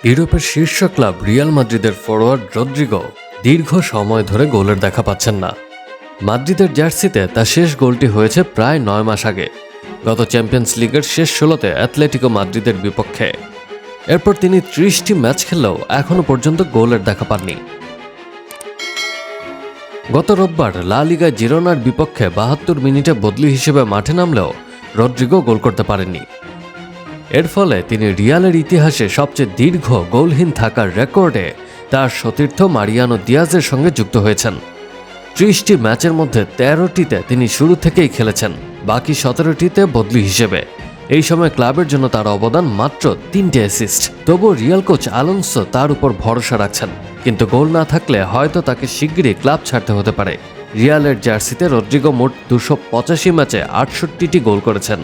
ইউরোপের শীর্ষ club Real মাদ্রিদের ফরোয়ার্ড রদ্রিগো দীর্ঘ সময় ধরে গোলের দেখা পাচ্ছেন না। মাদ্রিদের জার্সিতে তার শেষ গোলটি হয়েছে প্রায় 9 মাস আগে, গত চ্যাম্পিয়ন্স লিগের শেষ 16তে অ্যাথলেটিকো মাদ্রিদের বিপক্ষে। এরপর তিনি 30টি ম্যাচ খেললেও এখনও পর্যন্ত গোলের দেখা পাননি। গত রোববার লা লিগায় জিরোনার বিপক্ষে 72 মিনিটে বদলি হিসেবে মাঠে নামলেও রদ্রিগো গোল করতে পারেননি। এর ফলে তিনি রিয়ালের ইতিহাসে সবচেয়ে দীর্ঘ গোলহীন থাকার রেকর্ডে তার সতীর্থ মারিয়ানো দিয়াজের সঙ্গে যুক্ত হয়েছেন। 30টি ম্যাচের মধ্যে 13টিতে তিনি শুরু থেকেই খেলেছেন, বাকি 17টিতে বদলি হিসেবে। এই সময় ক্লাবের জন্য তার অবদান মাত্র 3টে অ্যাসিস্ট। তবুও রিয়াল কোচ আলোনসো তার উপর ভরসা রাখছেন, কিন্তু গোল না থাকলে হয়তো তাকে শিগগিরই ক্লাব ছাড়তে হতে পারে। রিয়ালের জার্সিতে রদ্রিগো মোট 285 ম্যাচে 68টি গোল করেছেন।